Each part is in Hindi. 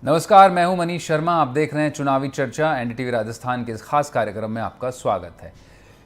नमस्कार, मैं हूं मनीष शर्मा। आप देख रहे हैं चुनावी चर्चा। एनडीटीवी राजस्थान के इस खास कार्यक्रम में आपका स्वागत है।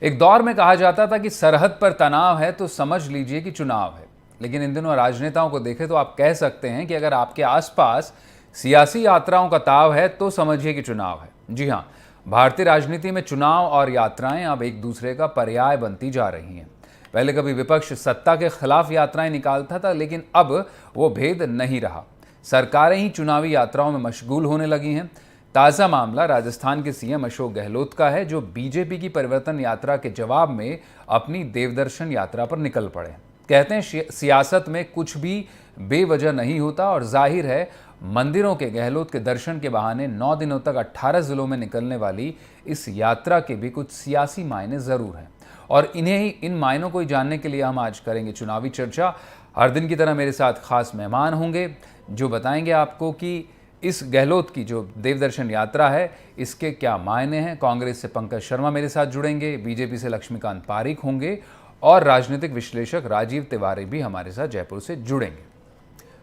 एक दौर में कहा जाता था कि सरहद पर तनाव है तो समझ लीजिए कि चुनाव है, लेकिन इन दिनों राजनेताओं को देखें तो आप कह सकते हैं कि अगर आपके आसपास सियासी यात्राओं का ताव है तो समझिए कि चुनाव है। जी हाँ, भारतीय राजनीति में चुनाव और यात्राएं अब एक दूसरे का पर्याय बनती जा रही हैं। पहले कभी विपक्ष सत्ता के खिलाफ यात्राएं निकालता था, लेकिन अब वो भेद नहीं रहा। सरकारें ही चुनावी यात्राओं में मशगूल होने लगी हैं। ताज़ा मामला राजस्थान के सीएम अशोक गहलोत का है, जो बीजेपी की परिवर्तन यात्रा के जवाब में अपनी देवदर्शन यात्रा पर निकल पड़े। कहते हैं सियासत में कुछ भी बेवजह नहीं होता, और जाहिर है मंदिरों के गहलोत के दर्शन के बहाने 9 दिनों तक 18 जिलों में निकलने वाली इस यात्रा के भी कुछ सियासी मायने ज़रूर हैं, और इन मायनों को ही जानने के लिए हम आज करेंगे चुनावी चर्चा। हर दिन की तरह मेरे साथ खास मेहमान होंगे जो बताएंगे आपको कि इस गहलोत की जो देवदर्शन यात्रा है इसके क्या मायने हैं। कांग्रेस से पंकज शर्मा मेरे साथ जुड़ेंगे, बीजेपी से लक्ष्मीकांत पारीक होंगे, और राजनीतिक विश्लेषक राजीव तिवारी भी हमारे साथ जयपुर से जुड़ेंगे।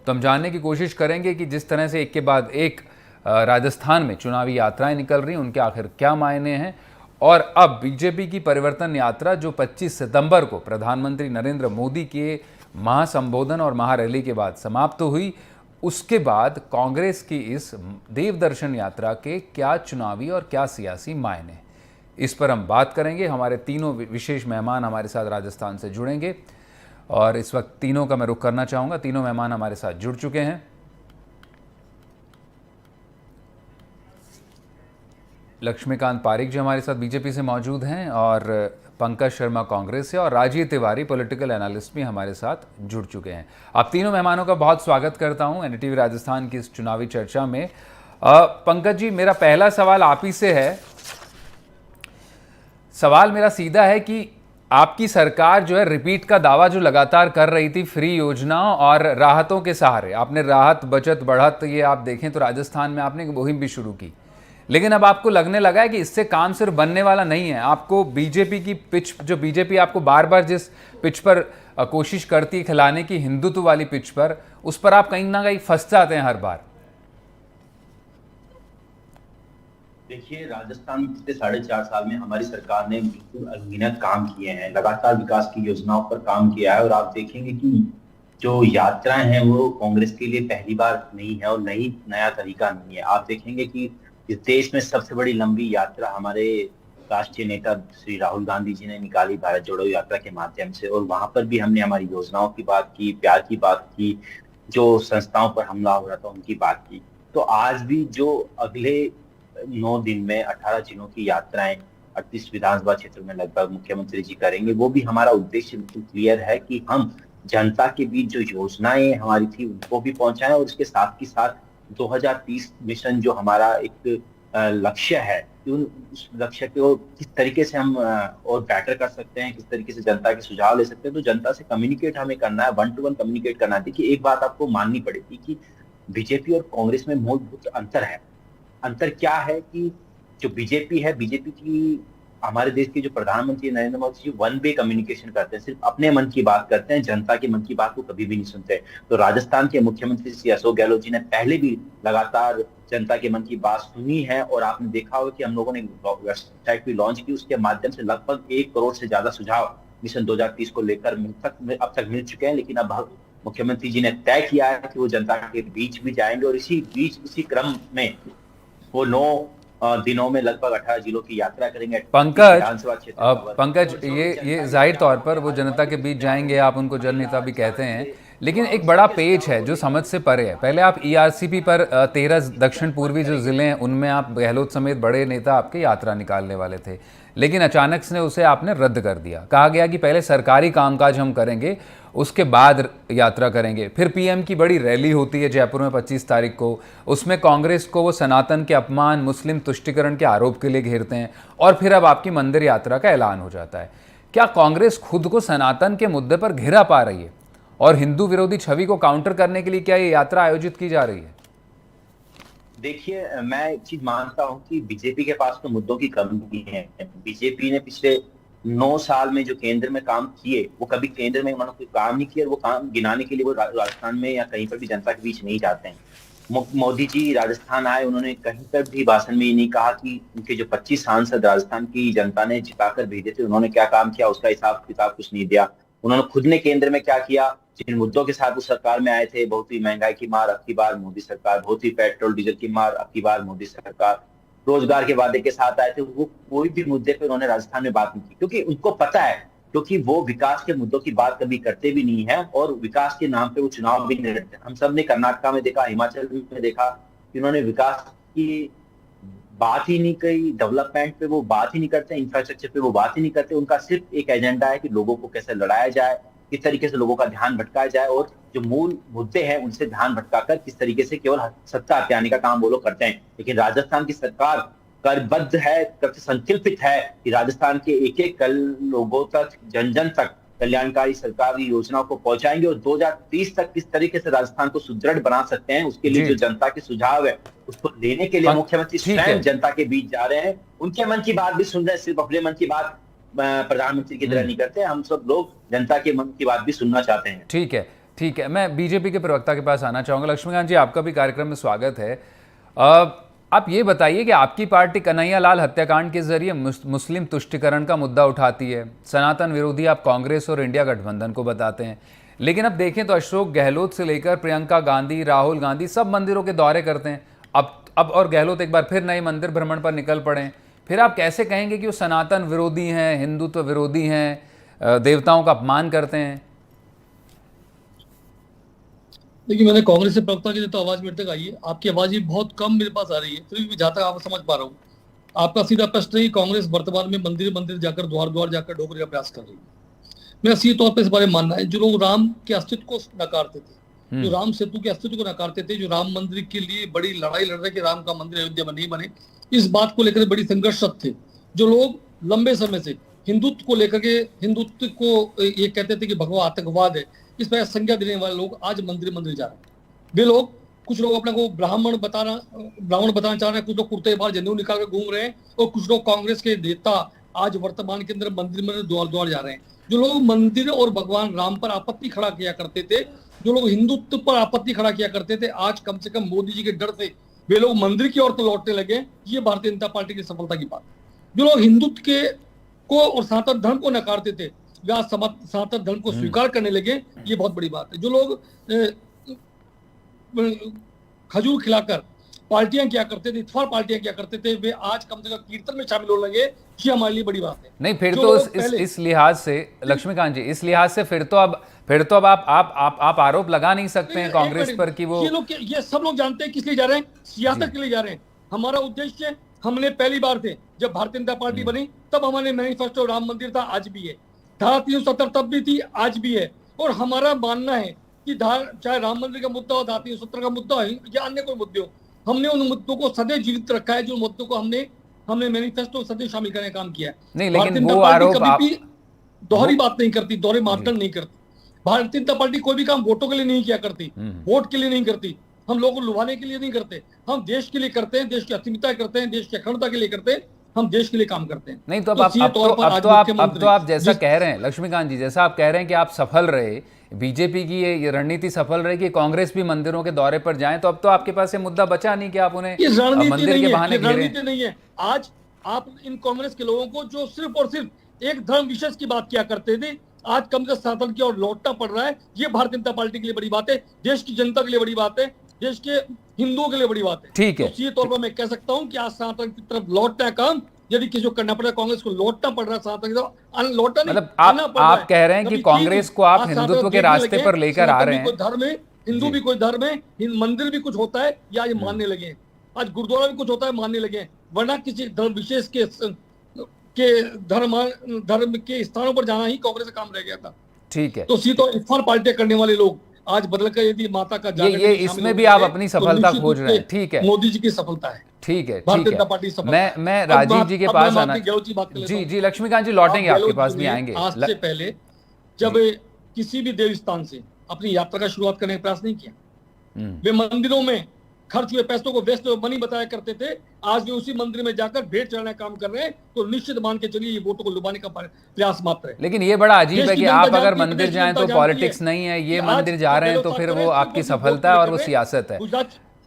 तो हम जानने की कोशिश करेंगे कि जिस तरह से एक के बाद एक राजस्थान में चुनावी यात्राएं निकल रही, उनके आखिर क्या मायने हैं। और अब बीजेपी की परिवर्तन यात्रा जो 25 सितंबर को प्रधानमंत्री नरेंद्र मोदी के महासंबोधन और महारैली के बाद समाप्त हुई, उसके बाद कांग्रेस की इस देवदर्शन यात्रा के क्या चुनावी और क्या सियासी मायने, इस पर हम बात करेंगे। हमारे तीनों विशेष मेहमान हमारे साथ राजस्थान से जुड़ेंगे, और इस वक्त तीनों का मैं रुख करना चाहूँगा। तीनों मेहमान हमारे साथ जुड़ चुके हैं। लक्ष्मीकांत पारीक जी हमारे साथ बीजेपी से मौजूद हैं, और पंकज शर्मा कांग्रेस से, और राजीव तिवारी पॉलिटिकल एनालिस्ट भी हमारे साथ जुड़ चुके हैं। आप तीनों मेहमानों का बहुत स्वागत करता हूं एनडीटीवी राजस्थान की इस चुनावी चर्चा में। पंकज जी, मेरा पहला सवाल आप ही से है। सवाल मेरा सीधा है कि आपकी सरकार जो है रिपीट का दावा जो लगातार कर रही थी फ्री योजना और राहतों के सहारे, आपने राहत बचत बढ़त, ये आप देखें तो राजस्थान में आपने एक मुहिम भी शुरू की, लेकिन अब आपको लगने लगा है कि इससे काम सिर्फ बनने वाला नहीं है। आपको बीजेपी की पिच, जो बीजेपी आपको बार बार जिस पिच पर कोशिश करती है खिलाने की, हिंदुत्व वाली पिच पर, उस पर आप कहीं ना कहीं फंस जाते हैं हर बार। देखिए, राजस्थान में पिछले 4.5 साल में हमारी सरकार ने बिल्कुल अनगिनत काम किए हैं, लगातार विकास की योजनाओं पर काम किया है। और आप देखेंगे कि जो यात्राएं हैं वो कांग्रेस के लिए पहली बार नहीं है और नया तरीका नहीं है। आप देखेंगे कि इस देश में सबसे बड़ी लंबी यात्रा हमारे राष्ट्रीय नेता श्री राहुल गांधी जी ने निकाली, भारत जोड़ो यात्रा के माध्यम से। और वहां पर भी हमने हमारी योजनाओं की बात की, प्यार की बात की, जो संस्थाओं पर हमला हो रहा था उनकी बात की। तो आज भी जो अगले 9 दिन में 18 जिलों की यात्राएं 38 विधानसभा क्षेत्र में लगभग मुख्यमंत्री जी करेंगे, वो भी हमारा उद्देश्य बिल्कुल क्लियर है कि हम जनता के बीच जो योजनाएं हमारी थी उनको भी पहुंचाएं, और उसके साथ ही साथ 2030 मिशन जो हमारा एक लक्ष्य है, उस लक्ष्य को किस तरीके से हम और बेटर कर सकते हैं, किस तरीके से जनता के सुझाव ले सकते हैं। तो जनता से कम्युनिकेट हमें करना है, 1-to-1 कम्युनिकेट करना है। देखिए, एक बात आपको माननी पड़ेगी कि बीजेपी और कांग्रेस में मूलभूत अंतर है। अंतर क्या है कि जो बीजेपी है, बीजेपी की हमारे देश के जो प्रधानमंत्री Narendra Modi ji one way communication करते हैं, सिर्फ अपने मन की बात करते हैं, जनता के मन की बात को कभी भी नहीं सुनते। तो राजस्थान के मुख्यमंत्री श्री अशोक गहलोत जी ने पहले भी लगातार जनता के मन की बात सुनी है। और आपने देखा होगा कि हम लोगों ने वेबसाइट भी लॉन्च की, उसके माध्यम से लगभग 1 करोड़ से ज्यादा सुझाव मिशन 2030 को लेकर अब तक मिल चुके हैं। लेकिन अब मुख्यमंत्री जी ने तय किया है कि वो जनता के बीच भी जाएंगे, और इसी क्रम में वो 9 दिनों में लगभग 18 जिलों की यात्रा करेंगे। पंकज, ये जाहिर तौर पर वो जनता के बीच जाएंगे, आप उनको जननेता भी कहते हैं, लेकिन एक बड़ा पेच है जो समझ से परे है। पहले आप ईआरसीपी पर 13 दक्षिण पूर्वी जो जिले हैं उनमें आप गहलोत समेत बड़े नेता आपके यात्रा निकालने वाले थे, लेकिन अचानक से उसे आपने रद्द कर दिया। कहा गया कि पहले सरकारी कामकाज हम करेंगे, उसके बाद यात्रा करेंगे। फिर पीएम की बड़ी रैली होती है जयपुर में 25 तारीख को, उसमें कांग्रेस को वो सनातन के अपमान, मुस्लिम तुष्टिकरण के आरोप के लिए घेरते हैं, और फिर अब आपकी मंदिर यात्रा का ऐलान हो जाता है। क्या कांग्रेस खुद को सनातन के मुद्दे पर घिरा पा रही है, और हिंदू विरोधी छवि को काउंटर करने के लिए क्या ये यात्रा आयोजित की जा रही है? देखिए, मैं एक चीज मानता हूं कि बीजेपी के पास तो मुद्दों की कमी है। बीजेपी ने पिछले 9 साल में जो केंद्र में काम किए, वो कभी केंद्र में उन्होंने कोई काम नहीं किया, और वो काम गिनाने के लिए वो राजस्थान में या कहीं पर भी जनता के बीच नहीं जाते हैं। मोदी जी राजस्थान आए, उन्होंने कहीं पर भी भाषण में ये नहीं कहा कि उनके जो 25 सांसद राजस्थान की जनता ने जिताकर भेजे थे उन्होंने क्या काम किया, उसका हिसाब किताब कुछ नहीं दिया। उन्होंने खुद ने केंद्र में क्या किया, जिन मुद्दों के साथ उस सरकार में आए थे, बहुत ही महंगाई की मार अब की बार मोदी सरकार, बहुत ही पेट्रोल डीजल की मार अब की बार मोदी सरकार, रोजगार के वादे के साथ आए थे, वो कोई भी मुद्दे पे उन्होंने राजस्थान में बात नहीं की, क्योंकि उनको पता है, क्योंकि वो विकास के मुद्दों की बात कभी करते भी नहीं है और विकास के नाम पे वो चुनाव भी नहीं लड़ते। हम सब ने कर्नाटका में देखा, हिमाचल में देखा कि उन्होंने विकास की बात ही नहीं कही, डेवलपमेंट पे वो बात ही नहीं करते, इंफ्रास्ट्रक्चर पे वो बात ही नहीं करते। उनका सिर्फ एक एजेंडा है कि लोगों को कैसे लड़ाया जाए, किस तरीके से लोगों का ध्यान भटकाया जाए और जो मूल मुद्दे हैं उनसे ध्यान भटकाकर किस तरीके से केवल सत्ता हथियाने का काम वो लोग करते हैं। लेकिन राजस्थान की सरकार करबद्ध है, संकल्पित है कि राजस्थान के एक एक लोगों तक, जन जन तक कल्याणकारी सरकारी योजनाओं को पहुंचाएंगे और 2030 तक किस तरीके से राजस्थान को सुदृढ़ बना सकते हैं, उसके लिए जो जनता के सुझाव है उसको लेने के लिए मुख्यमंत्री स्वयं जनता के बीच जा रहे हैं। उनके मन की बात भी सुन रहे हैं, सिर्फ अपने मन की बात प्रधानमंत्री की तरह नहीं करते। हम सब लोग जनता के मन की बात भी सुनना चाहते हैं। ठीक है, ठीक है। मैं बीजेपी के प्रवक्ता के पास आना चाहूंगा। लक्ष्मीकांत जी, आपका भी कार्यक्रम में स्वागत है। आप ये बताइए कि आपकी पार्टी कन्हैया लाल हत्याकांड के जरिए मुस्लिम तुष्टिकरण का मुद्दा उठाती है, सनातन विरोधी आप कांग्रेस और इंडिया गठबंधन को बताते हैं, लेकिन अब देखें तो अशोक गहलोत से लेकर प्रियंका गांधी, राहुल गांधी सब मंदिरों के दौरे करते हैं। अब और गहलोत एक बार फिर नए मंदिर भ्रमण पर निकल पड़े। फिर आप कैसे कहेंगे कि वो सनातन विरोधी हैं, हिंदुत्व विरोधी हैं, देवताओं का अपमान करते हैं? देखिए, मैंने कांग्रेस से प्रवक्ता की तो आवाज मेरे तक आई है, आपकी आवाज ही बहुत कम मेरे पास आ रही है, फिर भी जहां तक आप समझ पा रहा हूँ आपका सीधा प्रश्न है, कांग्रेस वर्तमान में मंदिर मंदिर जाकर द्वार द्वार जाकर ढोकने का प्रयास कर रही है। मेरा सीधे तौर पर इस बारे में मानना है, जो लोग राम के अस्तित्व को नकारते थे, जो राम सेतु के अस्तित्व को नकारते थे, जो राम मंदिर के लिए बड़ी लड़ाई लड़ रहे कि राम का मंदिर अयोध्या में नहीं बने, इस बात को लेकर बड़ी संघर्षरत थे, जो लोग लंबे समय से हिंदुत्व को लेकर के, हिंदुत्व को ये कहते थे कि भगवान आतंकवाद है, इस पर संज्ञा देने वाले लोग आज मंदिर मंदिर जा रहे हैं। वे लोग, कुछ लोग अपने को ब्राह्मण बताना चाह रहे हैं, कुछ लोग कुर्ते बाहर जनेऊ निकाल कर घूम रहे हैं, और कुछ लोग कांग्रेस के नेता आज वर्तमान के अंदर मंदिर में द्वार द्वार जा रहे हैं। जो लोग मंदिर और भगवान राम पर आपत्ति खड़ा किया करते थे, जो लोग हिंदुत्व पर आपत्ति खड़ा किया करते थे, आज कम से कम मोदी जी के डर से वे लोग मंदिर की ओर तो लौटने लगे। ये भारतीय जनता पार्टी की सफलता की बात। जो लोग हिंदुत्व के को और सनातन धर्म को नकारते थे, वे आज सनातन धर्म को स्वीकार करने लगे, ये बहुत बड़ी बात है। जो लोग खजूर खिलाकर पार्टियां क्या करते थे, इतफाक पार्टियां क्या करते थे, वे आज कम से कम कीर्तन में शामिल होने लगे, ये हमारे लिए बड़ी बात है। नहीं, फिर तो इस लिहाज से लक्ष्मीकांत जी, इस लिहाज से फिर तो अब आप आरोप लगा नहीं सकते हैं कांग्रेस पर कि वो ये सब लोग जानते हैं किस लिए जा रहे हैं, सियासत के लिए जा रहे हैं। हमारा उद्देश्य, हमने पहली बार थे जब भारतीय जनता पार्टी बनी, तब हमारे मैनिफेस्टो राम मंदिर था, आज भी है। धारा 370 तब भी थी, आज भी है। और हमारा मानना है कि चाहे राम मंदिर का मुद्दा हो, धारा 370 का मुद्दा हो या अन्य कोई मुद्दे हो, हमने उन मुद्दों को सदैव जीवित रखा है, जो मुद्दों को हमने मैनिफेस्टो सदैव शामिल करने का काम किया है। नहीं, लेकिन वो आरोप कभी भी दोहरी बात नहीं करती, दोहरे मापदंड नहीं करती। भारतीय जनता पार्टी कोई भी काम वोटों के लिए नहीं किया करती, वोट के लिए नहीं करती, हम लोगों को लुभाने के लिए नहीं करते, हम देश के लिए करते हैं, देश की अस्मिता करते हैं, देश की अखंडता के लिए करते हैं, हम देश के लिए काम करते हैं। नहीं तो अब तो आप जैसा कह रहे हैं लक्ष्मीकांत जी, जैसा आप कह रहे हैं कि आप सफल रहे, बीजेपी की ये रणनीति सफल रही कि कांग्रेस भी मंदिरों के दौरे पर जाएं, तो अब तो आपके पास ये मुद्दा बचा नहीं कि आप उन्हें मंदिर के बहाने घेरें। रणनीति नहीं है। आज आप इन कांग्रेस के लोगों को जो सिर्फ और सिर्फ एक धर्म विशेष की बात किया करते थे, आज कम से सनातन की ओर लौटना पड़ रहा है। ये भारतीय जनता पार्टी के लिए बड़ी बात है, देश की जनता के लिए बड़ी बात है, देश के हिंदुओं के लिए बड़ी बात है। ठीक है, तो इसी तौर पर मैं कह सकता हूं कि आज सनातन की तरफ लौटना है काम, यदि किसी को करना पड़ रहा है, कांग्रेस को लौटना पड़ रहा है, सनातन की तरफ लौटना नहीं, मतलब आप कह रहे हैं कि कांग्रेस को आप हिंदुत्व के रास्ते पर लेकर आ रहे हैं। कोई धर्म है, हिंदू भी कोई धर्म है, मंदिर भी कुछ होता है, या आज मानने लगे हैं, आज गुरुद्वारा भी कुछ होता है मानने लगे हैं, वरना किसी धर्म विशेष के धर्म के स्थानों पर जाना ही कांग्रेस का काम रह गया था। ठीक है, तो सीधो इतफाक पार्टियां करने वाले लोग आज बदल कर यदि माता का ये इसमें भी आप अपनी सफलता खोज रहे हैं। ठीक है, मोदी जी की सफलता है। ठीक है, भारतीय जनता पार्टी सफलता। मैं राजीव जी के पास आना, जी लक्ष्मीकांत जी लौटेंगे, आपके पास भी आएंगे। आज से पहले जब किसी भी देव स्थान से अपनी यात्रा का शुरुआत करने का प्रयास नहीं किया, वे मंदिरों में खर्च हुए पैसों को वेस्ट मनी बताया करते थे, आज वे उसी मंदिर में जाकर भेंट चढ़ाने का काम कर रहे हैं, तो निश्चित मान के चलिए ये वोटों को लुभाने का प्रयास मात्र है। लेकिन ये बड़ा अजीब है कि आप अगर मंदिर जाएं तो पॉलिटिक्स नहीं है, ये मंदिर जा रहे हैं तो फिर वो आपकी सफलता है और वो सियासत है।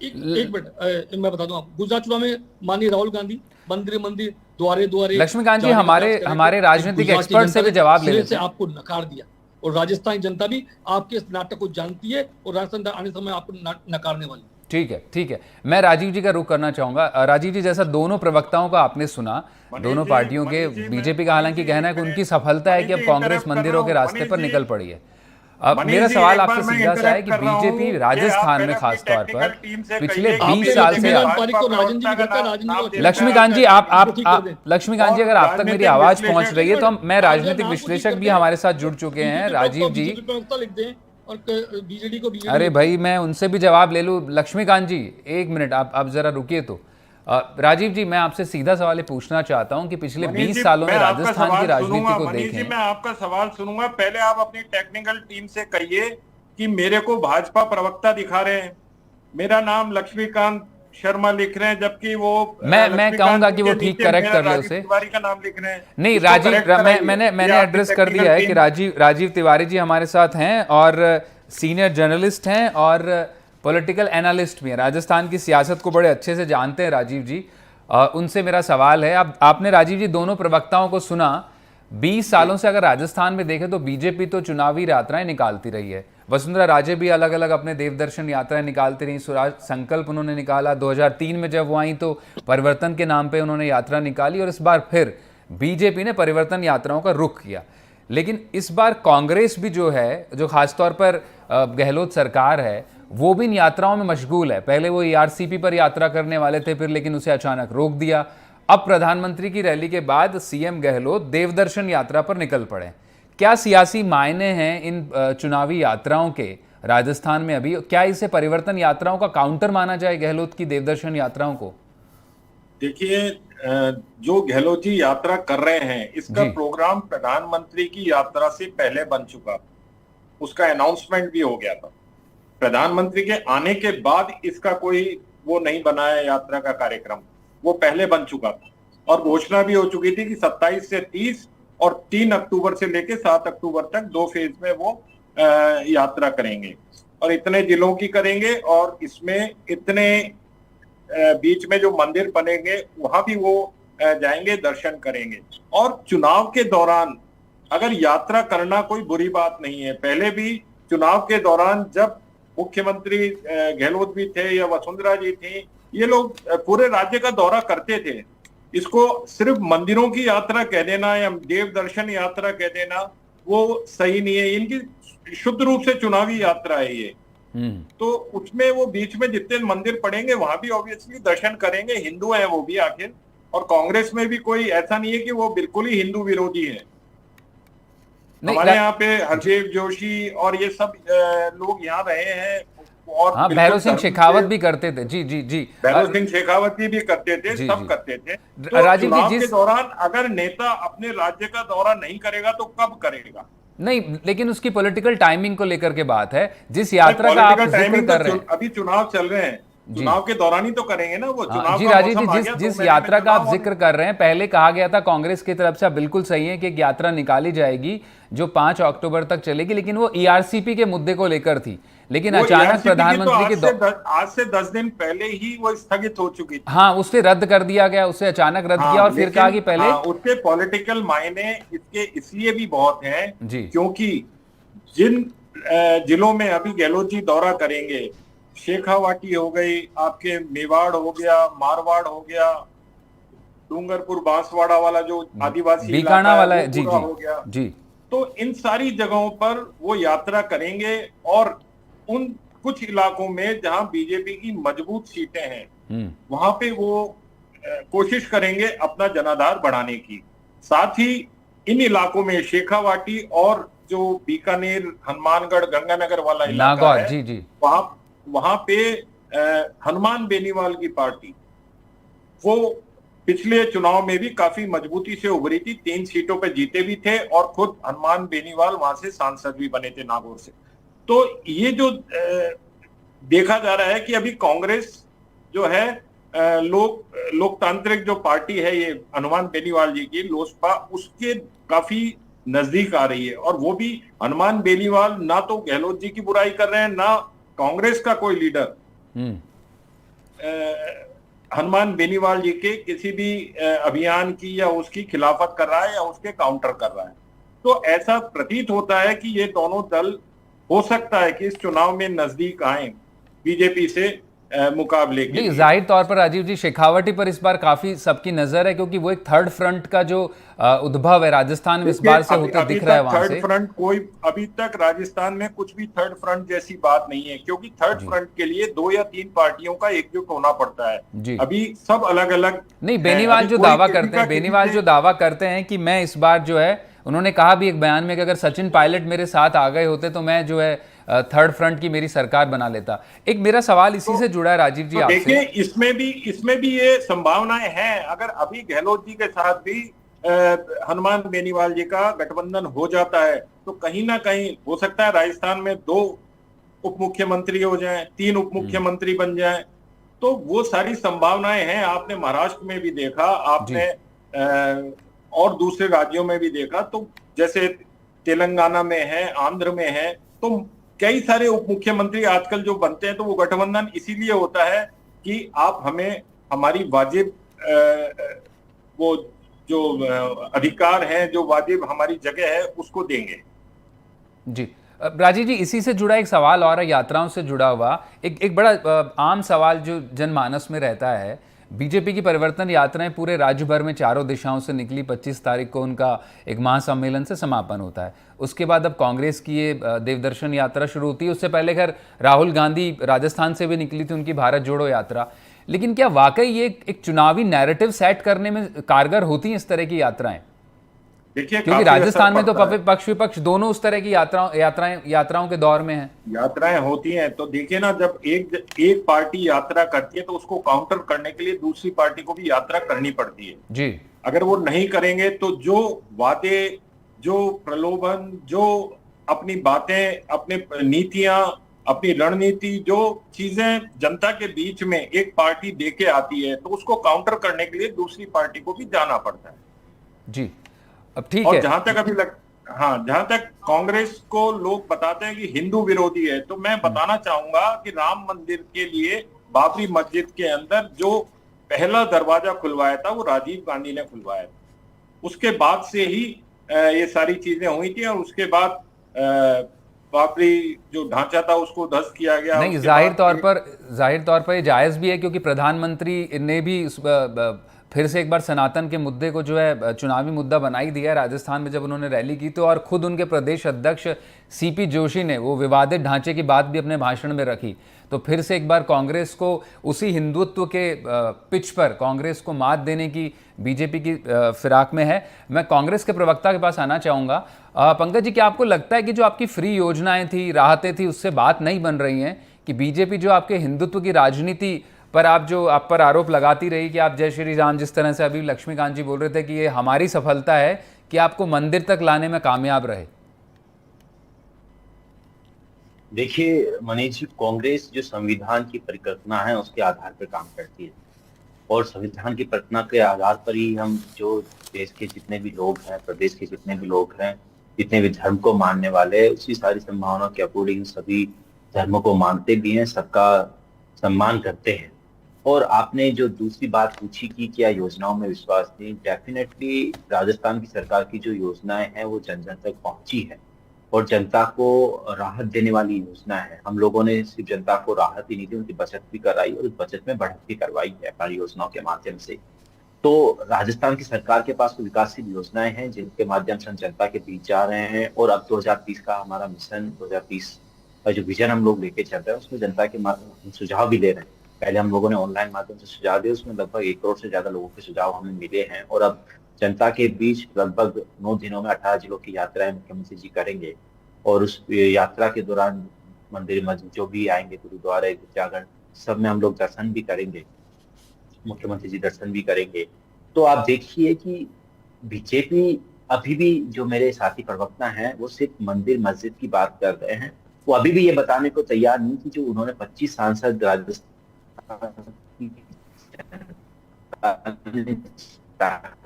एक मिनट मैं बता दूं आपको, गुजरात चुनाव में माननीय राहुल गांधी मंदिर मंदिर द्वारे द्वारे लक्ष्मीकांत जी, जाने का हमारे प्रयास कर रहे थे। हमारे राजनीतिक गुजरात की एक्सपर्ट से जनता भी ने जवाब ले सिरे लेते से हैं। आपको नकार दिया, और राजस्थान की जनता भी आपके इस नाटक को जानती है और राजस्थान आने समय आपको नकारने वाली है। ठीक है, ठीक है, मैं राजीव जी का रुख करना चाहूंगा। राजीव जी, जैसा दोनों प्रवक्ताओं का आपने सुना, दोनों पार्टियों के, बीजेपी का हालांकि कहना है कि उनकी सफलता है कि अब कांग्रेस मंदिरों के रास्ते पर निकल पड़ी है। अब मेरा सवाल आपसे सीधा सा है कि बीजेपी राजस्थान में खास तौर पर पिछले 20 साल से लक्ष्मीकांत जी, लक्ष्मीकांत जी, अगर आप तक मेरी आवाज पहुंच रही है तो मैं राजनीतिक विश्लेषक भी हमारे साथ जुड़ चुके हैं, राजीव जी। और बीजेडी को बीजेडी। अरे भाई, मैं उनसे भी जवाब ले लूं। लक्ष्मीकांत जी, एक मिनट, आप जरा रुकिए तो। राजीव जी, मैं आपसे सीधा सवाल पूछना चाहता हूं कि पिछले 20 सालों में राजस्थान की राजनीति को देखें। मैं आपका सवाल सुनूंगा, पहले आप अपनी टेक्निकल टीम से कहिए कि मेरे को भाजपा प्रवक्ता दिखा रहे हैं, मेरा नाम लक्ष्मीकांत शर्मा लिख रहे हैं, जबकि वो मैं कहूंगा कि वो ठीक करेक्ट कर ले उसे। तिवारी का नाम लिख रहे हैं। नहीं राजीव, मैंने एड्रेस कर दिया है कि राजीव तिवारी जी हमारे साथ हैं और सीनियर जर्नलिस्ट हैं और पॉलिटिकल एनालिस्ट भी हैं, राजस्थान की सियासत को बड़े अच्छे से जानते हैं राजीव जी। उनसे मेरा सवाल है, अब आपने राजीव जी दोनों प्रवक्ताओं को सुना। 20 सालों से अगर राजस्थान में देखें तो बीजेपी तो चुनावी यात्राएं निकालती रही है। वसुंधरा राजे भी अलग अलग अपने देवदर्शन यात्राएं निकालती रही। स्वराज संकल्प उन्होंने निकाला, 2003 में जब वो आई तो परिवर्तन के नाम पे उन्होंने यात्रा निकाली, और इस बार फिर बीजेपी ने परिवर्तन यात्राओं का रुख किया। लेकिन इस बार कांग्रेस भी जो है, जो खासतौर पर गहलोत सरकार है, वो भी इन यात्राओं में मशगूल है। पहले वो ईआरसीपी पर यात्रा करने वाले थे, फिर लेकिन उसे अचानक रोक दिया। अब प्रधानमंत्री की रैली के बाद सीएम गहलोत देवदर्शन यात्रा पर निकल पड़े। क्या सियासी मायने हैं इन चुनावी यात्राओं के राजस्थान में अभी? क्या इसे परिवर्तन यात्राओं का काउंटर माना जाए गहलोत की देवदर्शन यात्राओं को? देखिए, जो गहलोत जी यात्रा कर रहे हैं, इसका प्रोग्राम प्रधानमंत्री की यात्रा से पहले बन चुका, उसका अनाउंसमेंट भी हो गया था। प्रधानमंत्री के आने के बाद इसका कोई वो नहीं बनाया यात्रा का कार्यक्रम, वो पहले बन चुका था और घोषणा भी हो चुकी थी कि 27 से 30 और 3 अक्टूबर से लेकर 7 अक्टूबर तक 2 फेज में वो यात्रा करेंगे और इतने जिलों की करेंगे और इसमें इतने बीच में जो मंदिर बनेंगे वहां भी वो जाएंगे, दर्शन करेंगे। और चुनाव के दौरान अगर यात्रा करना कोई बुरी बात नहीं है। पहले भी चुनाव के दौरान जब मुख्यमंत्री गहलोत भी थे या वसुंधरा जी थी, ये लोग पूरे राज्य का दौरा करते थे। इसको सिर्फ मंदिरों की यात्रा कह देना या देव दर्शन यात्रा कह देना वो सही नहीं है। इनकी शुद्ध रूप से चुनावी यात्रा है ये। तो उसमें वो बीच में जितने मंदिर पड़ेंगे वहां भी ऑब्वियसली दर्शन करेंगे, हिंदू हैं वो भी आखिर। और कांग्रेस में भी कोई ऐसा नहीं है कि वो बिल्कुल ही हिंदू विरोधी है। हमारे यहाँ पे हरदेव जोशी और ये सब लोग यहाँ रहे हैं और हाँ, भैरव सिंह शेखावत भी करते थे। जी जी जी, भैरव सिंह शेखावत भी करते थे, सब करते थे। तो राजीव जी, के दौरान अगर नेता अपने राज्य का दौरा नहीं करेगा तो कब करेगा? नहीं, लेकिन उसकी पॉलिटिकल टाइमिंग को लेकर के बात है। जिस यात्रा का आप जिक्र कर रहे हैं, अभी चुनाव चल रहे हैं, चुनाव के दौरान ही तो करेंगे ना वो। चुनाव जी राजीव जी, जिस यात्रा का आप जिक्र कर रहे हैं, पहले कहा गया था कांग्रेस की तरफ से, बिल्कुल सही है कि एक यात्रा निकाली जाएगी जो 5 अक्टूबर तक चलेगी, लेकिन वो ईआरसीपी के मुद्दे को लेकर थी। लेकिन अचानक प्रधानमंत्री के आज से 10 दिन पहले ही वो स्थगित हो चुकी थी। हाँ, उसे रद्द कर दिया गया, उसे अचानक रद्द किया और फिर कहा कि पहले उसके पॉलिटिकल मायने इसके इसलिए भी बहुत हैं क्योंकि जिन जिलों में अभी गहलोत जी दौरा करेंगे, शेखावाटी हो गई, आपके मेवाड़ हो गया, मारवाड़ हो गया, डूंगरपुर बांसवाड़ा वाला जो आदिवासी बीकाना वाला है, जी हो गया जी। तो इन सारी जगहों पर वो यात्रा करेंगे और उन कुछ इलाकों में जहां बीजेपी की मजबूत सीटें हैं वहां पे वो कोशिश करेंगे अपना जनाधार बढ़ाने की। साथ ही इन इलाकों में शेखावाटी और जो बीकानेर, हनुमानगढ़, गंगानगर वाला इलाका है, जी जी, वहां पे हनुमान बेनीवाल की पार्टी वो पिछले चुनाव में भी काफी मजबूती से उभरी थी, 3 सीटों पे जीते भी थे और खुद हनुमान बेनीवाल वहां से सांसद भी बने थे नागौर से। तो ये जो देखा जा रहा है कि अभी कांग्रेस जो है लोकतांत्रिक जो पार्टी है ये हनुमान बेनीवाल जी की, लोजपा, उसके काफी नजदीक आ रही है। और वो भी हनुमान बेनीवाल ना तो गहलोत जी की बुराई कर रहे हैं, ना कांग्रेस का कोई लीडर। हनुमान बेनीवाल जी के किसी भी अभियान की या उसकी खिलाफत कर रहा है या उसके काउंटर कर रहा है। तो ऐसा प्रतीत होता है कि ये दोनों दल हो सकता है कि इस चुनाव में नजदीक आए बीजेपी से मुकाबले के नहीं, लिए। जाहिर तौर पर राजीव जी शेखावटी पर इस बार काफी सबकी नजर है, क्योंकि वो एक थर्ड फ्रंट का जो उद्भव है राजस्थान में इस बार से होता दिख रहा है वहां से। थर्ड फ्रंट कोई अभी तक राजस्थान में कुछ भी थर्ड फ्रंट जैसी बात नहीं है, क्योंकि थर्ड फ्रंट के लिए 2 या 3 पार्टियों का एकजुट होना पड़ता है जी। अभी सब अलग अलग नहीं, बेनीवाल जो दावा करते हैं, बेनीवाल जो दावा करते हैं कि मैं इस बार जो है, उन्होंने कहा भी एक बयान में कि अगर सचिन पायलट मेरे साथ आ गए होते तो मैं जो है थर्ड फ्रंट की मेरी सरकार बना लेता। एक मेरा सवाल इसी से जुड़ा है राजीव जी आपसे। देखिए, इसमें भी ये संभावनाएं हैं। अगर अभी गहलोत जी के साथ भी हनुमान बेनीवाल जी का गठबंधन हो जाता है तो कहीं ना कहीं हो सकता है राजस्थान में 2 उप मुख्यमंत्री हो जाएं, 3 उप मुख्यमंत्री बन जाएं। तो वो सारी संभावनाएं हैं। आपने महाराष्ट्र में भी देखा, आपने और दूसरे राज्यों में भी देखा। तो जैसे तेलंगाना में है, आंध्र में है, तो कई सारे उप मुख्यमंत्री आजकल जो बनते हैं तो वो गठबंधन इसीलिए होता है कि आप हमें हमारी वाजिब वो जो अधिकार है, जो वाजिब हमारी जगह है, उसको देंगे। जी राजीव जी, इसी से जुड़ा एक सवाल और है, यात्राओं से जुड़ा हुआ एक बड़ा आम सवाल जो जनमानस में रहता है। बीजेपी की परिवर्तन यात्राएं पूरे राज्य भर में चारों दिशाओं से निकली। 25 तारीख को उनका एक महासम्मेलन से समापन होता है। उसके बाद अब कांग्रेस की ये देवदर्शन यात्रा शुरू होती है। उससे पहले खैर राहुल गांधी राजस्थान से भी निकली थी, उनकी भारत जोड़ो यात्रा। लेकिन क्या वाकई ये एक चुनावी नैरेटिव सेट करने में कारगर होती हैं इस तरह की यात्राएं? देखिए, क्योंकि राजस्थान में तो पक्ष विपक्ष दोनों उस तरह की यात्राओं के दौर में हैं। यात्राएं होती हैं तो देखिए ना, जब एक पार्टी यात्रा करती है तो उसको काउंटर करने के लिए दूसरी पार्टी को भी यात्रा करनी पड़ती है जी। अगर वो नहीं करेंगे तो जो वादे, जो प्रलोभन, जो अपनी बातें, अपने नीतियां, अपनी रणनीति, जो चीजें जनता के बीच में एक पार्टी देके आती है तो उसको काउंटर करने के लिए दूसरी पार्टी को भी जाना पड़ता है। जी, अब ठीक और है। जहां तक कांग्रेस को लोग बताते हैं कि हिंदू विरोधी है, तो मैं बताना चाहूंगा कि राम मंदिर के लिए बाबरी मस्जिद के अंदर जो पहला दरवाजा खुलवाया था वो राजीव गांधी ने खुलवाया था। उसके बाद से ही ये सारी चीजें हुई थी और उसके बाद बाबरी जो ढांचा था उसको ध्वस्त किया गया। नहीं, जाहिर तौर पर ये जायज भी है, क्योंकि प्रधानमंत्री ने भी फिर से एक बार सनातन के मुद्दे को जो है चुनावी मुद्दा बना ही दिया। राजस्थान में जब उन्होंने रैली की तो, और खुद उनके प्रदेश अध्यक्ष सीपी जोशी ने वो विवादित ढांचे की बात भी अपने भाषण में रखी। तो फिर से एक बार कांग्रेस को उसी हिंदुत्व के पिच पर कांग्रेस को मात देने की बीजेपी की फिराक में है। मैं कांग्रेस के प्रवक्ता के पास आना चाहूँगा। पंकज जी, क्या आपको लगता है कि जो आपकी फ्री योजनाएं थी, राहतें थी, उससे बात नहीं बन रही हैं कि बीजेपी जो आपके हिंदुत्व की राजनीति पर आप पर आरोप लगाती रही कि आप जय श्री राम, जिस तरह से अभी लक्ष्मीकांत जी बोल रहे थे कि ये हमारी सफलता है कि आपको मंदिर तक लाने में कामयाब रहे? देखिए मनीष जी, कांग्रेस जो संविधान की परिकल्पना है उसके आधार पर काम करती है, और संविधान की परिकल्पना के आधार पर ही हम जो देश के जितने भी लोग हैं, प्रदेश के जितने भी लोग हैं, जितने भी धर्म को मानने वाले, उसी सारी संभावना के अकॉर्डिंग सभी धर्मों को मानते भी हैं, सबका सम्मान करते हैं। और आपने जो दूसरी बात पूछी कि क्या योजनाओं में विश्वास नहीं, डेफिनेटली राजस्थान की सरकार की जो योजनाएं हैं वो जन जन तक पहुंची है और जनता को राहत देने वाली योजना है। हम लोगों ने सिर्फ जनता को राहत ही नहीं दी, उनकी बचत भी कराई और उस बचत में बढ़त भी करवाई है हमारी योजनाओं के माध्यम से। तो राजस्थान की सरकार के पास तो विकासशील योजनाएं हैं जिनके माध्यम से हम जनता के बीच जा रहे हैं। और अब 2030 का हमारा मिशन, 2030 का जो विजन हम लोग लेके चल रहे हैं, उसमें जनता के सुझाव भी ले रहे हैं। पहले हम लोगों ने ऑनलाइन माध्यम से सुझाव दिए, उसमें लगभग 1 करोड़ से ज्यादा लोगों के सुझाव हमें मिले हैं। और अब जनता के बीच लगभग 9 दिनों में 18 जिलों की यात्राएं मुख्यमंत्री जी करेंगे। और उस यात्रा के दौरान मंदिर मस्जिद जो भी आएंगे, गुरुद्वारे, गिरजाघर, सब में हम लोग दर्शन भी करेंगे, मुख्यमंत्री जी दर्शन भी करेंगे। तो आप देखिए कि बीजेपी अभी भी, जो मेरे साथी प्रवक्ता हैं, वो सिर्फ मंदिर मस्जिद की बात कर रहे हैं। वो अभी भी ये बताने को तैयार नहीं कि जो उन्होंने 25 सांसद राजस्थान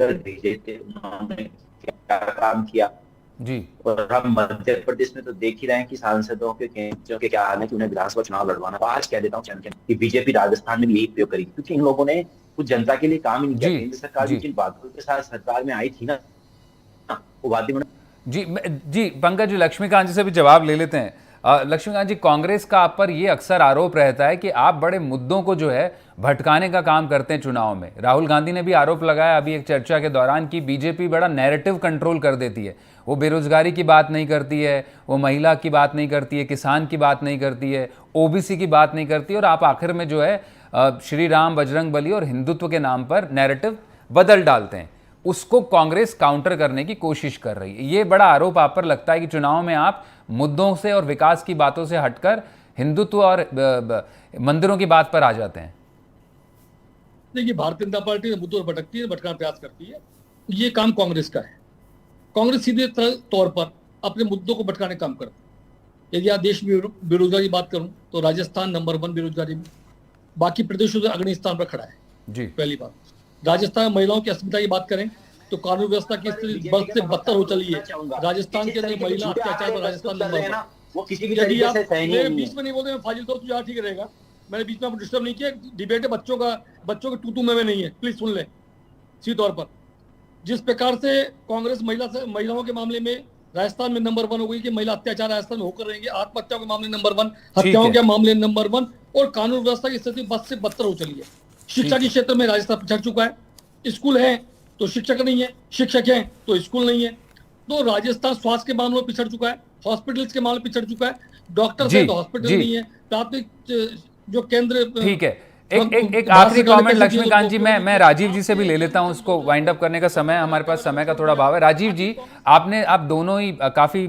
भेजे थे, उन्होंने क्या काम किया। जी। और हम मध्य प्रदेश में तो देख ही रहे हैं कि सांसदों के क्या हाल है कि उन्हें विधानसभा चुनाव लड़वाना। तो आज कह देता हूँ चैनल कि बीजेपी राजस्थान में भी यही प्रयोग करेगी, क्योंकि इन लोगों ने कुछ जनता के लिए काम ही नहीं किया। जी। केंद्र सरकार भी जी। जिन बातों के साथ सरकार में आई थी ना, वो बातें जी पंकज जी, लक्ष्मीकांत जी से भी जवाब ले लेते हैं। लक्ष्मीकांत जी, कांग्रेस का आप पर ये अक्सर आरोप रहता है कि आप बड़े मुद्दों को जो है भटकाने का काम करते हैं चुनाव में। राहुल गांधी ने भी आरोप लगाया अभी एक चर्चा के दौरान कि बीजेपी बड़ा नैरेटिव कंट्रोल कर देती है। वो बेरोजगारी की बात नहीं करती है, वो महिला की बात नहीं करती है, किसान की बात नहीं करती है, ओबीसी की बात नहीं करती, और आप आखिर में जो है श्री राम, बजरंग बली और हिंदुत्व के नाम पर नैरेटिव बदल डालते हैं। उसको कांग्रेस काउंटर करने की कोशिश कर रही है। ये बड़ा आरोप आप पर लगता है कि चुनाव में आप मुद्दों से और विकास की बातों से हटकर हिंदुत्व और मंदिरों की बात पर आ जाते हैं। देखिए, भारतीय जनता पार्टी मुद्दों पर भटकती है, भटकाने का प्रयास करती है। ये काम कांग्रेस का है। कांग्रेस सीधे तौर पर अपने मुद्दों को भटकाने का काम करती है। यदि आप देश में बेरोजगारी की बात करूं तो राजस्थान नंबर 1 बेरोजगारी में, बाकी प्रदेशों से अग्रणी स्थान पर खड़ा है। जी। पहली बात, राजस्थान में महिलाओं की अस्मिता की बात करें तो कानून व्यवस्था की स्थिति बद से बदतर हो चली है। राजस्थान के अंदर महिला अत्याचार पर राजस्थान नंबर 1। वो किसी भी तरीके से सही नहीं है। बीच में नहीं बोलते, मैं फाजिल तो तुझे ठीक रहेगा। मैंने बीच में आपको डिस्टर्ब नहीं किया। डिबेट है, बच्चों के टूटू में नहीं है, प्लीज सुन ले। सीधे तौर पर जिस प्रकार से कांग्रेस महिलाओं के मामले में राजस्थान में नंबर 1 हो गई कि महिला अत्याचार राजस्थान में होकर रहेंगे, आत्महत्याओं के मामले नंबर 1, हत्याओं के मामले नंबर 1, और कानून व्यवस्था की स्थिति बद से बदतर हो चली है। शिक्षा के क्षेत्र में राजस्थान पिछड़ चुका है। स्कूल है तो शिक्षक नहीं है, शिक्षक हैं तो स्कूल नहीं है। तो राजस्थान स्वास्थ्य के मामलों में पिछड़ चुका है, हॉस्पिटल्स के मामले में पिछड़ चुका है, डॉक्टर है तो हॉस्पिटल नहीं है, प्राथमिक जो केंद्र। ठीक है, एक आखिरी कमेंट लक्ष्मीकांत जी, मैं राजीव जी से भी ले लेता हूं। उसको वाइंड अप करने का समय, हमारे पास समय का थोड़ा अभाव है। राजीव जी, आप दोनों ही काफी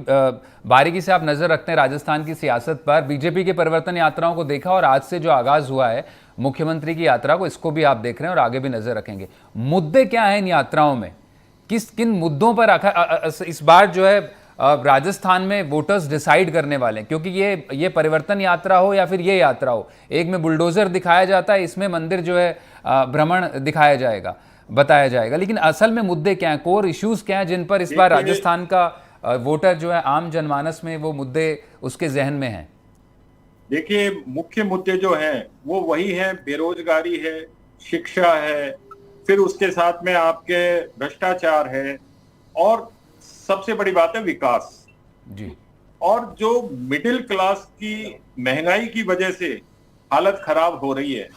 बारीकी से आप नजर रखते हैं राजस्थान की सियासत पर। बीजेपी के परिवर्तन यात्राओं को देखा और आज से जो आगाज हुआ है मुख्यमंत्री की यात्रा को, इसको भी आप देख रहे हैं और आगे भी नजर रखेंगे। मुद्दे क्या हैं इन यात्राओं में, किन मुद्दों पर इस बार जो है राजस्थान में वोटर्स डिसाइड करने वाले हैं? क्योंकि ये परिवर्तन यात्रा हो या फिर ये यात्रा हो, एक में बुलडोजर दिखाया जाता है, इसमें मंदिर जो है भ्रमण दिखाया जाएगा, बताया जाएगा, लेकिन असल में मुद्दे क्या हैं, कोर इश्यूज क्या हैं जिन पर इस बार राजस्थान का वोटर जो है, आम जनमानस में वो मुद्दे उसके जहन में हैं? देखिए, मुख्य मुद्दे जो हैं वो वही हैं, बेरोजगारी है, शिक्षा है, फिर उसके साथ में आपके भ्रष्टाचार है, और सबसे बड़ी बात है विकास जी। और जो मिडिल क्लास की महंगाई की वजह से हालत खराब हो रही है,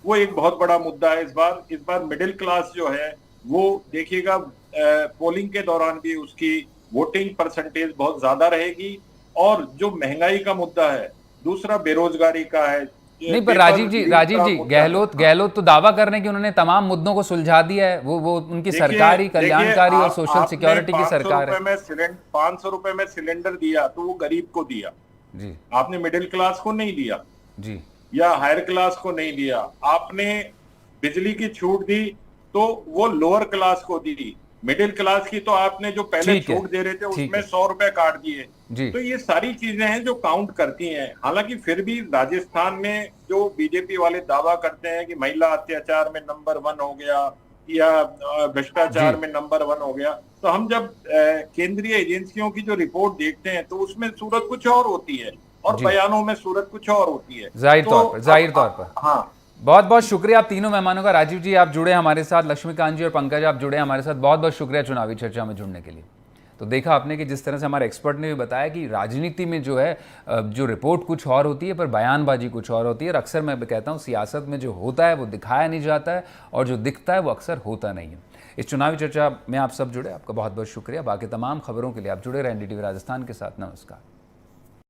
वो एक बहुत बड़ा मुद्दा है। इस बार मिडिल क्लास जो है वो देखिएगा, पोलिंग के दौरान भी उसकी वोटिंग परसेंटेज बहुत ज्यादा रहेगी। और जो महंगाई का मुद्दा है, दूसरा बेरोजगारी का है। नहीं, पर राजीव जी, गहलोत तो दावा कर रहे हैं कि उन्होंने तमाम मुद्दों को सुलझा दिया है। वो उनकी सरकारी कल्याणकारी और सोशल सिक्योरिटी की सरकार है। 500 रुपए में सिलेंडर दिया तो वो गरीब को दिया जी, आपने मिडिल क्लास को नहीं दिया जी, या हायर क्लास को नहीं दिया। आपने बिजली की छूट दी तो वो लोअर क्लास को दी, मिडिल क्लास की तो आपने जो पहले छूट दे रहे थे उसमें 100 रुपए काट दिए। तो ये सारी चीजें हैं जो काउंट करती हैं। हालांकि फिर भी राजस्थान में जो बीजेपी वाले दावा करते हैं कि महिला अत्याचार में नंबर 1 हो गया या भ्रष्टाचार में नंबर 1 हो गया, तो हम जब केंद्रीय एजेंसियों की जो रिपोर्ट देखते हैं तो उसमें सूरत कुछ और होती है और बयानों में सूरत कुछ और होती है। जाहिर तौर पर हाँ, बहुत बहुत शुक्रिया आप तीनों मेहमानों का। राजीव जी आप जुड़े हमारे साथ, लक्ष्मीकांत जी और पंकज आप जुड़े हमारे साथ, बहुत बहुत शुक्रिया चुनावी चर्चा में जुड़ने के लिए। तो देखा आपने कि जिस तरह से हमारे एक्सपर्ट ने भी बताया कि राजनीति में जो है, जो रिपोर्ट कुछ और होती है पर बयानबाजी कुछ और होती है। और अक्सर मैं कहता हूँ सियासत में जो होता है वो दिखाया नहीं जाता है और जो दिखता है वो अक्सर होता नहीं है। इस चुनावी चर्चा में आप सब जुड़े, आपका बहुत बहुत शुक्रिया। बाकी तमाम खबरों के लिए आप जुड़े रहें NDTV राजस्थान के साथ। नमस्कार।